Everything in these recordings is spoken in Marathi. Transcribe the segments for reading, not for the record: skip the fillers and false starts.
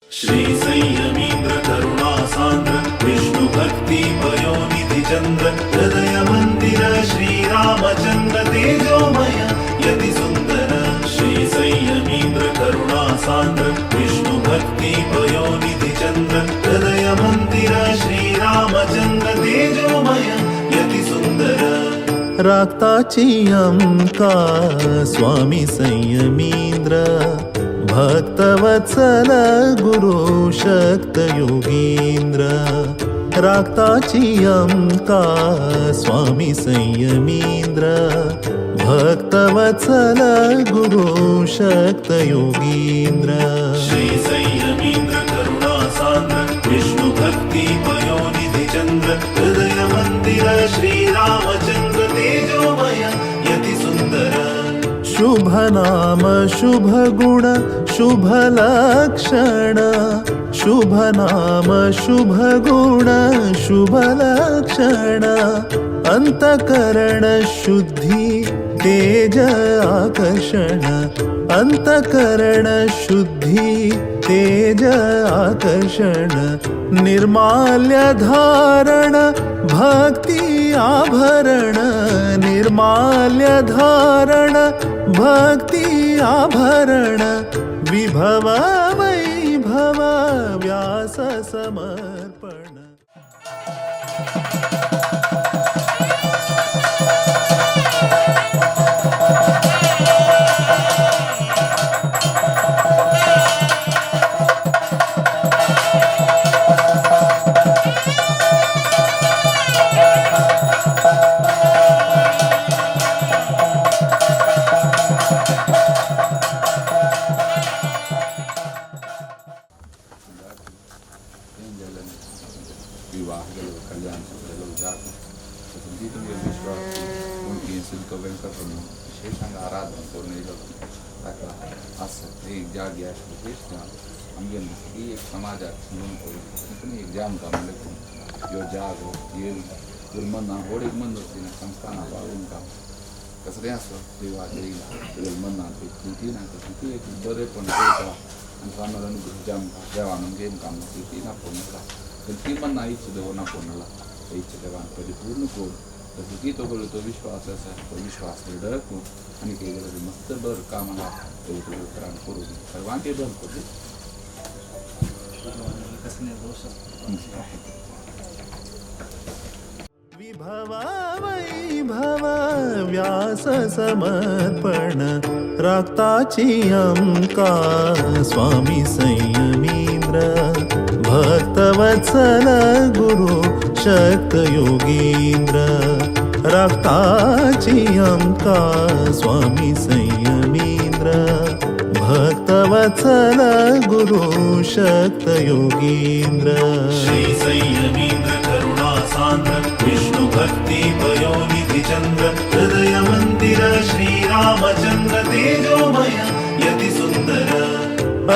श्री संयमींद्र करुणा सांद्र विष्णु भक्ति पयोनिधि चंद्र हृदय मंदिर श्री रामचंद्र तेजोमय यति सुंदर श्री संयमींद्र करुणा सांद्र विष्णु भक्ति पयोनिधि चंद्र हृदय मंदिर श्री रामचंद्र तेजोमय यति सुंदर राक्ताची अंका स्वामी संयमींद्र भक्तवत्सल गुरु शक्त योगींद्र राक्ताची अंका स्वामी संयमींद्र भक्तवत्सल गुरु शक्त योगींद्र श्री संयमींद्र करुणा सांद्र विष्णु भक्ति पयोनिधि चंद्र हृदय मंदिर श्री रामचंद्र तेजोमय यति सुंदर शुभ नाम शुभ गुण शुभ लक्षण शुभ नाम शुभ गुण शुभ लक्षण अंतकरण शुद्धि तेज आकर्षण अंतकरण शुद्धि तेज आकर्षण निर्माल्य धारण भक्ति आभरण निर्माल्य धारण भक्ति आभरण विभव वैभव व्यास समर्पण विवाहಗಳು కళ్యాణాలు జాతర సంగీతం విశ్వాసం उनकी सिद्ध वेंकटरमण विशेषंగా आराधना कोणीलो ताका असं एक जागी असते तेच ना आमगे ही एक समाजात म्हणून कोणी पण एक जाम काम लेकून यो जागो ये गुलमन्ना होडी मन होती ना संस्थाना बाळून काम कसं रे असं देवा देईला गुलमन्ना ते किती ना किती एक बरे पण करता आणि समाधान जाम देवानं गेम काम किती ना पूर्ण ती पण नाहीच देवना कोणाला इच्छा देवा कधी पूर्ण कोण तर ती तो बोलतो तो विश्वास असा तो विश्वास डळकून आणि केलेलं मस्त बर कामाला तो करा करू सर्वांचे बर करू विभव वैभव व्यास समर्पण राक्ताची अंका स्वामी संयमींद्र भक्तवत्सल गुरु शक्त योगींद्र राक्ताची अंका स्वामी संयमींद्र भक्तवत्सल गुरु शक्त योगींद्र श्री संयमींद्र करुणा सांद्र विष्णु भक्ति पयोनिधि चंद्र हृदय मंदिर श्री रामचंद्र तेजोमय यति सुंदर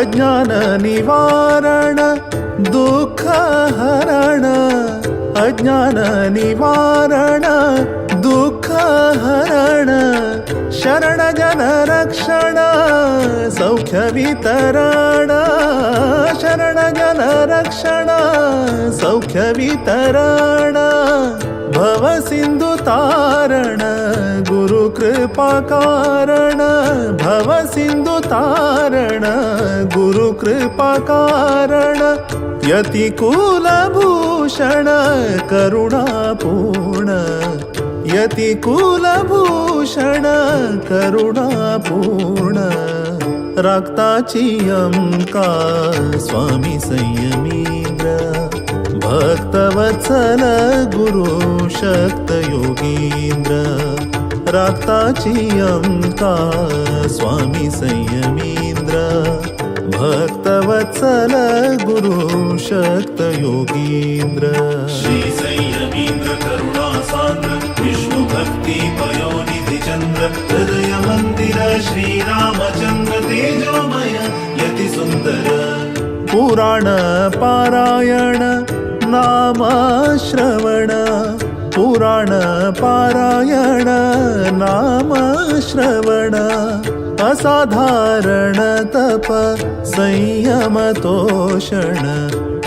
अज्ञान निवारण दुःख हरण अज्ञान निवारण दुःख हरण शरण जन रक्षण सौख्य वितरण शरण जन रक्षण सौख्य वितरण भव सिंधु तारण गुरु कृपा कारण भव सिंधु तारण गुरु कृपा कारण यति कुलभूषण करुणापूर्ण यति कुलभूषण करुणापूर्ण राक्ताची अंका स्वामी संयमींद्र भक्तवत्सल गुरु शक्त योगींद्र राक्ताची अंका स्वामी संयमींद्र भक्तवत्सल गुरु शक्त योगींद्र श्री संयमींद्र करुणा सांद्र विष्णु भक्ति पयोनिधि चंद्र हृदय मंदिर श्री रामचंद्र तेजोमय यति सुंदर पुराण पारायण नाम श्रवण पुराण पारायण नाम श्रवण असाधारण तप संयमतोषण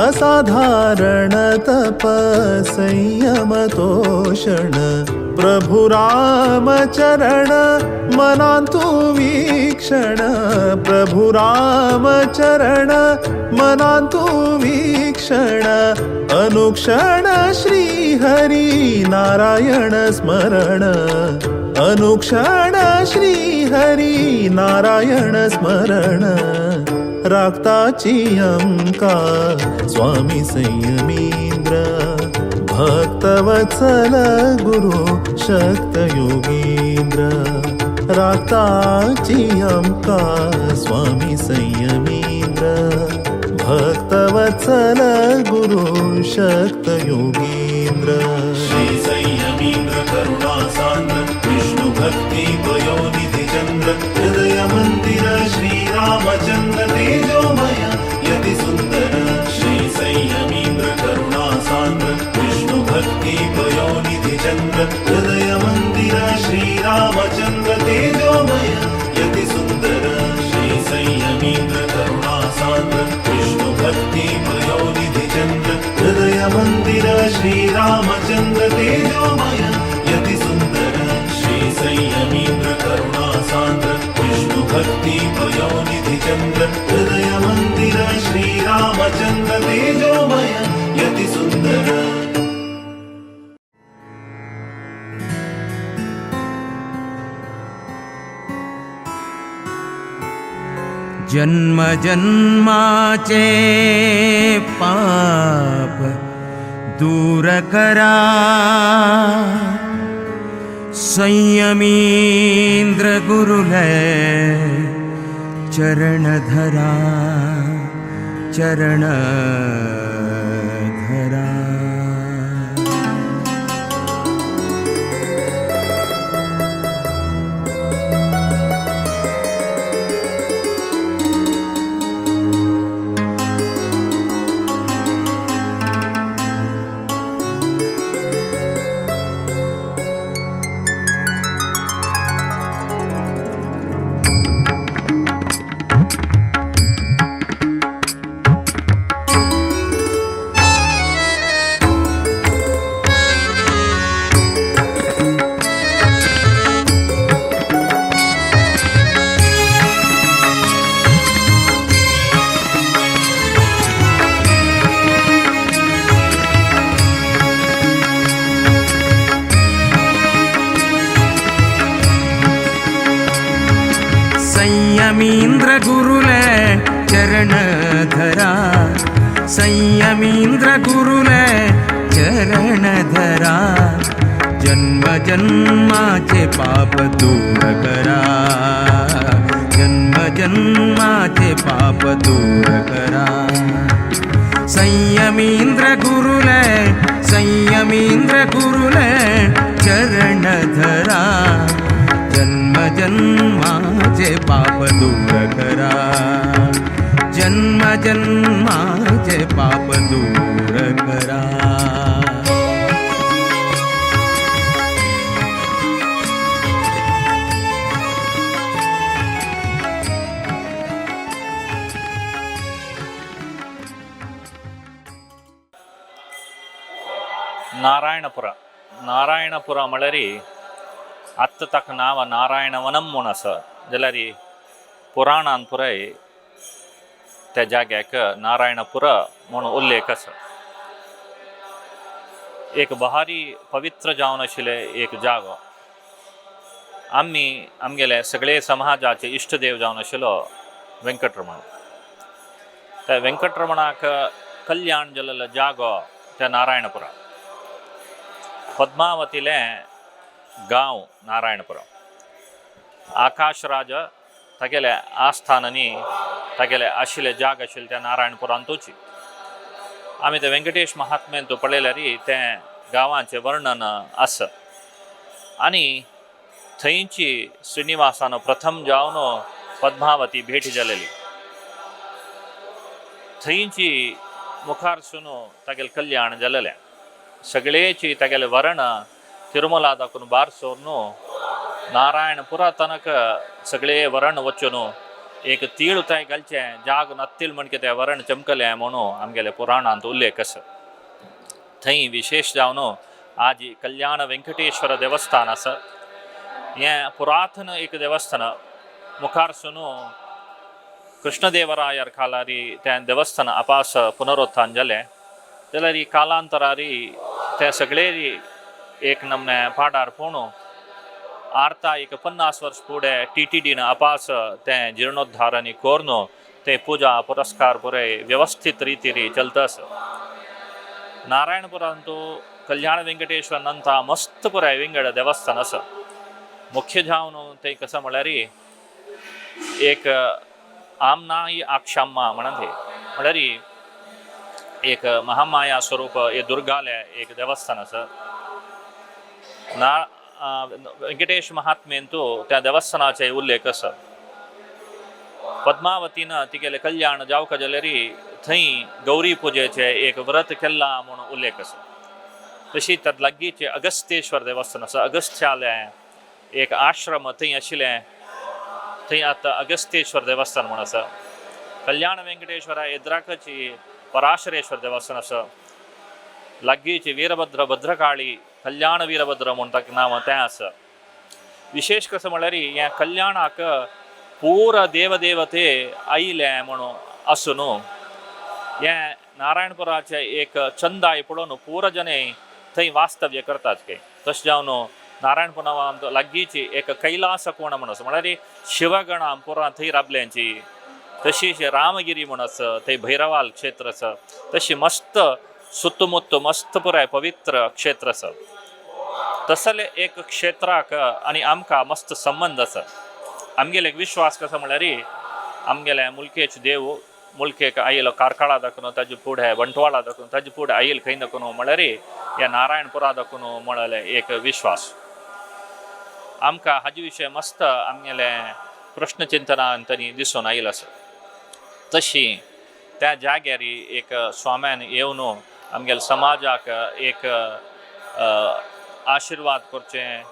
असाधारण तप संयमतोषण प्रभु रामचरण मनांतु वीक्षण प्रभु रामचरण मनांतु वीक्षण अनुक्षण श्री हरि नारायण स्मरण अनुक्षण श्री हरि नारायण स्मरण राक्ताची अंका स्वामी संयमींद्र भक्तवत्सल गुरु शक्त योगींद्र राक्ताची अंका स्वामी संयमींद्र भक्तवत्सल गुरु शक्त योगींद्र श्री संयमींद्र करुणा सान्द्र विष्णु भक्ति पयोनिधि चंद्र हृदय मंदिर श्री रामचंद्र तेजोमय यति सुंदर श्री संयमींद्र करुणा सान्द्र विष्णु भक्ति पयोनिधि चंद्र हृदय मंदिर श्री रामचंद्र तेजोमय यति सुंदर श्री संयमींद्र करुणा सान्द्र विष्णु भक्ति पयोनिधि चंद्र हृदय मंदिर श्री रामचंद्र तेजोमय यति सुंदर श्री संयमींद्र करुणा सान्द्र विष्णु भक्ति पयोनिधि चंद्र हृदय मंदिर श्री रामचंद्र तेजोमय यति सुंदर जन्म जन्माचे पाप दूर करा संयमींद्र गुरुले चरण धरा चरण धरा संयमींद्र गुरुले चरण धरा संयमींद्र गुरुले चरण धरा जन्म जन्माचे पाप दूर करा जन्म जन्माचे पाप दूर करा संयमींद्र गुरुले चरण धरा जन्म जन्माचे पाप दूर करा जन्म जन्माचे पाप दूर करा नारायणपुर मळरी अत्त तक नाव नारायणवनम म्हणस जाल्यार पुराणान पुराय त्या जाग्याक नारायणपुर म्हणून उल्लेख आसा एक बहारी पवित्र जावन आशिल्ले एक जागो आमगेले सगळे समाजाचे इष्टदेव जावन आशिल्लो वेंकटरमण त्या वेंकटरमणाक कल्याण जाल्लो जागो त्या नारायणपुरा पद्मावतीले गांव नारायणपुरम आकाशराज तागेले आस्थानांनी तागेले आशिल्ले जाग आशिल्ले त्या नारायणपुरांतूची आमी ते वेंकटेश महात्म्यान तूं पळयल्यार ते गांवांचें वर्णन आसा आनी थंयची श्रीनिवासान प्रथम जावन पद्मावती भेट जालेली थंयची मुखारसून तागेलें कल्याण जालेलें सगळेची तागेलें वर्ण तिरुमला दाखून बारसोर नारायणपुरा तनक सगळे वरण वचून एक तीळ थंय घालचें जाग नत्तील म्हण कितें वरण चमकलें म्हणून आमगेले पुराणांत उल्लेख आसा. थंय विशेश जावन आज कल्याण वेंकटेश्वर देवस्थान आसा. हें पुरातन एक देवस्थान. मुखारसून कृष्णदेवरायर कालारी तें देवस्थान अपास पुनरुत्थान जालें जाल्यार ही कालांतरारी ते सगळे एक नमने पाडार पोणू आर्ता एक 50 वर्ष फुडें TTDन अपास तें जीर्णोद्धारांनी कोरून ते पूजा पुरस्कार पुरे व्यवस्थित रितीरी चलतास. नारायणपुरांतू कल्याण वेंकटेश्वर नंतर मस्त पुराय विंगड देवस्थान आसा. मुख्य जावन ते कसं म्हळ्यार एक आमनाई आक्षाम्मा म्हणत म्हळ्यार एक महामाया स्वरूप हे दुर्गाले एक देवस्थान आसा. वेंकटेश महात्म्यंतू त्या देवस्थानाचे उल्लेख आसा. पद्मावतीन तिगेले कल्याण जावका जाल्यार थंय गौरी पुजेचे एक व्रत केल्ला म्हणून उल्लेख आसा. तशी तात लागींचे अगस्त्येश्वर देवस्थान आसा. अगस्त्याले एक आश्रम थंय आशिल्लें. थंय आतां अगस्त्येश्वर देवस्थान म्हूण आसा. कल्याण वेंकटेश्वरा एद्राकची पराशरेश्वर देवस्थान आसा. लागींची वीरभद्र भद्रकाळी कल्याण वीरभद्र म्हूण ताका नांव तें आसा. विशेष कसं म्हळ्यार ह्या कल्याणाक पूर देवदेवते आयले म्हणून आसून हें नारायणपुराचे एक चंदाय पळोवन पूर जने थंय वास्तव्य करतात काय. तशें जावन नारायणपुरा लागींची एक कैलास कोण म्हूण आसा. म्हळ्यार शिवगणां पुरां थंय राबल्यांची. तशीच रामगिरी म्हूण आसा. थंय भैरवाल क्षेत्र आसा. तशी मस्त सुತ್ತमुत्त मस्त पुराय पवित्र क्षेत्र आसा. तसले एक क्षेत्राक आनी आमकां मस्त संबंध आसा. आमगेले एक विश्वास कसो म्हळ्यार आमगेले मुल्केचे देव मुल्केक आयलो कारकाळा दाखून ताजे फुडें बंटवाळा दाखून ताजे फुडें आयल खंय दाखून म्हळ्यार ह्या नारायणपुरा दाखून म्हळ्यार एक विश्वास. आमकां हाजे विशय मस्त आमगेले प्रश्नचिंतनांतनी दिसून आयिल्लो आसा. तशी त्या जाग्यार एक स्वाम्यान येवन आमगेल्या समाजाक एक आशिर्वाद करचें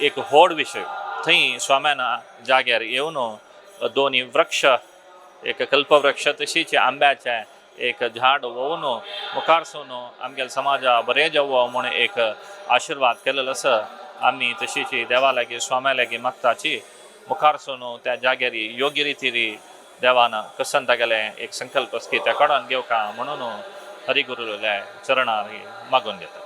एक व्हड विशय. थंय स्वाम्यान जाग्यार येवन दोनी वृक्ष एक कल्पवृक्ष तशीच आंब्याचे एक झाड वोवन मुखारसून आमगेल्या समाजा बरें जावो म्हूण एक आशिर्वाद केलेलो आसा. आमी तशीच देवा लागीं स्वाम्या लागीं मागताची मुखारसून त्या जाग्यार योग्य रितीरी देवान कसन तागेले एक संकल्प ते काडून घेवका म्हणून हरिगुरूले चरणां मागून घेता.